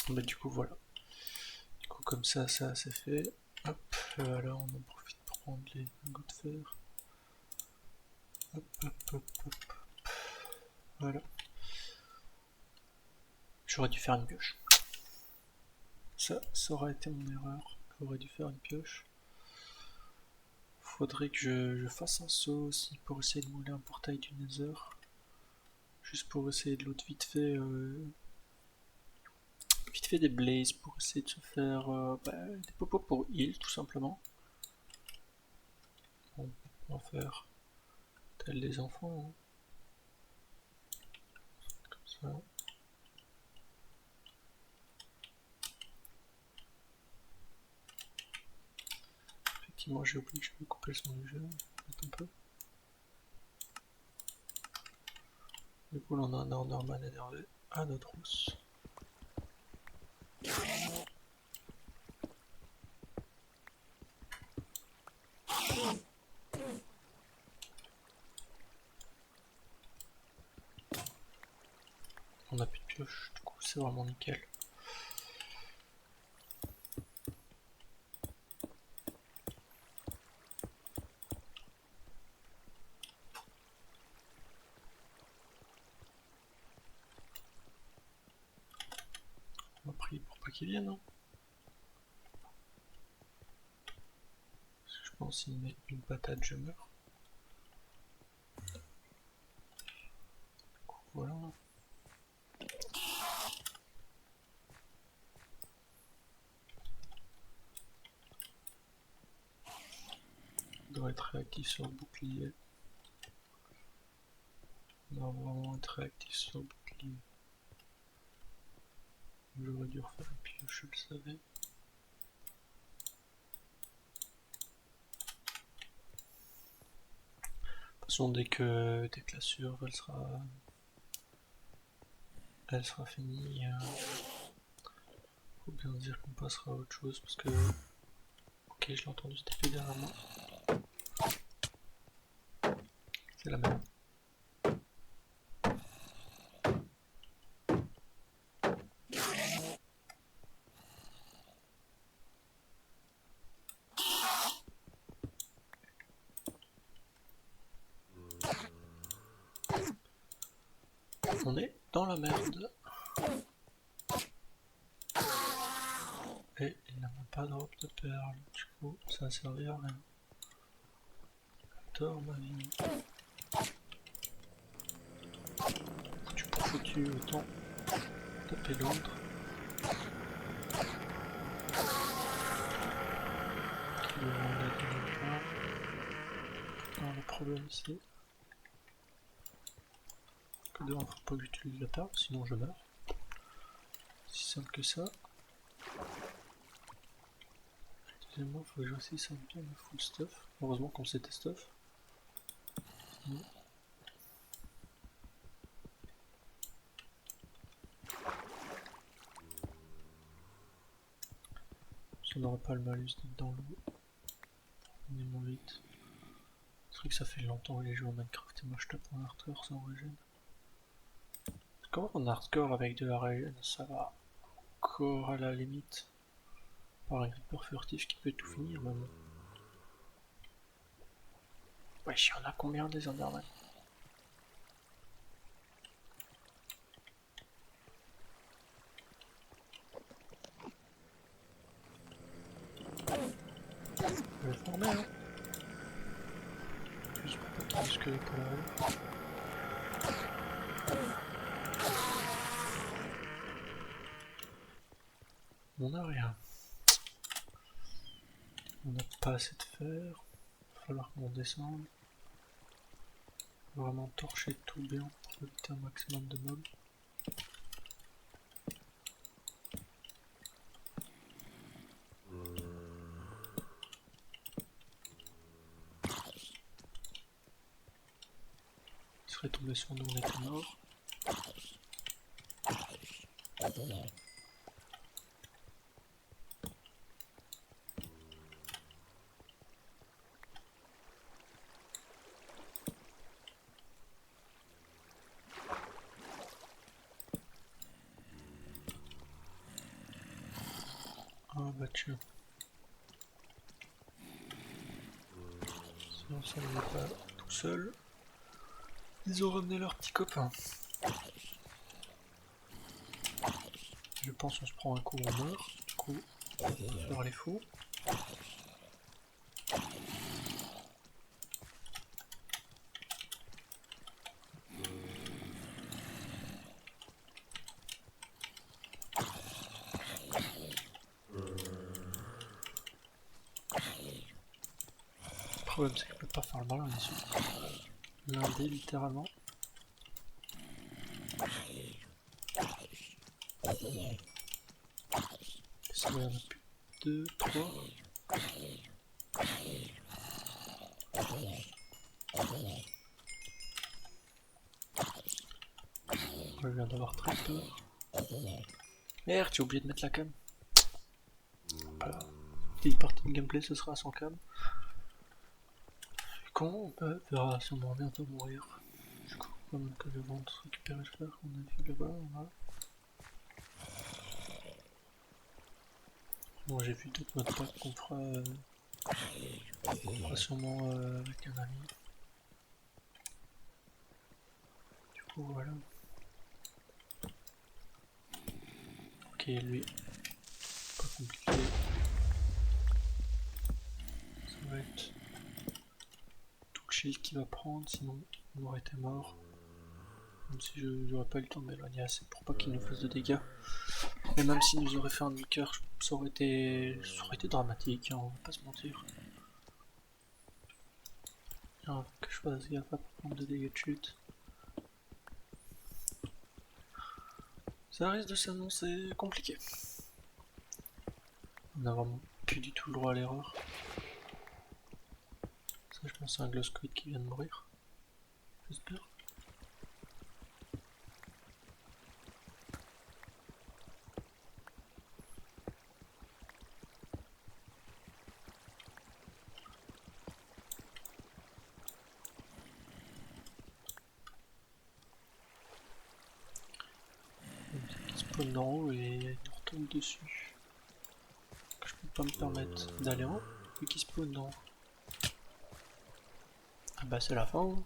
Mais du coup voilà. Du coup comme ça c'est fait. Hop, là on en profite pour prendre les lingots de fer. Hop, hop, hop, hop. Voilà. J'aurais dû faire une pioche. Ça aurait été mon erreur. J'aurais dû faire une pioche. Faudrait que je fasse un saut aussi pour essayer de mouler un portail du Nether. Juste pour essayer de l'autre vite fait des blazes pour essayer de se faire des popos pour heal tout simplement. Bon, on va faire tel des enfants. Hein. Comme ça. Effectivement, j'ai oublié que je vais couper le son du jeu. Un peu. Du coup, on a un Enderman énervé à notre rousse. On a plus de pioche, du coup, c'est vraiment nickel. On va prier pour pas qu'ils viennent. Hein. Parce que je pense qu'il met une patate, je meurs. Du coup, voilà. Il doit être réactif sur le bouclier. On doit vraiment être réactif sur le bouclier. J'aurais dû refaire une pioche, je le savais. De toute façon, dès que la surve elle sera finie, faut bien se dire qu'on passera à autre chose parce que. Ok, je l'ai entendu se taper derrière moi. C'est la même. On est dans la merde. Et il n'a même pas de drop de perles. Du coup, ça a servi à rien. J'adore ma vie. Tu peux foutu autant taper l'autre. Qui lui en a donné pas. Non, le problème c'est que devant faut pas que j'utilise la perle, sinon je meurs. Si simple que ça. Deuxièmement, faut que je aussi ça bien me full stuff. Heureusement qu'on s'était stuff. Sinon... on n'aurait pas le malus d'être dans l'eau. On est moins vite. C'est vrai que ça fait longtemps que j'ai joué à Minecraft et moi je tape en hardcore sans régène. Comment en hardcore avec de la régène, ça va encore à la limite. Par un creeper furtif qui peut tout finir même. Wesh, y'en a combien des Enderman? Je vais former hein. Juste pour pas qu'il y ait de squelette à l'arrière. On a rien. On n'a pas assez de fer. Il va falloir qu'on descende. Vraiment torcher tout bien pour éviter un maximum de mobs. Il serait tombé sur nous, on était mort. bah tiens. Sinon ça ne va pas tout seul. Ils ont ramené leur petit copain. Je pense qu'on se prend un coup en meurt. Du coup, on va faire les fous. Le problème c'est qu'il peut pas faire le malin ici. L'indé littéralement. Ça va, il y en a plus. 2, 3. Je viens d'avoir très peur. Merde, j'ai oublié de mettre la cam. Voilà. Petite partie de gameplay, ce sera sans cam. Quand on verra sûrement bientôt mourir. Du coup, comme que je vente récupérer le fer qu'on a vu là-bas. Voilà. Bon, j'ai vu d'autres modpacks qu'on fera sûrement avec un ami. Du coup, voilà. Ok, lui, pas compliqué. Ça va être tout le shield qu'il va prendre, sinon on aurait été mort. Même si je n'aurais pas eu le temps de m'éloigner assez pour pas qu'il nous fasse de dégâts. Mais même s'il nous aurait fait un demi-cœur, ça aurait été dramatique, hein, on va pas se mentir. Alors, que je fasse gaffe à pas prendre de dégâts de chute. Ça risque de s'annoncer compliqué. On n'a vraiment plus du tout le droit à l'erreur. Ça, je pense, c'est un Glowsquid qui vient de mourir. J'espère. Qui spawn d'en haut et il nous retombe dessus. Je peux pas me permettre d'aller en haut, vu qu'il spawn d'en haut. Ah bah c'est la fin. Hein.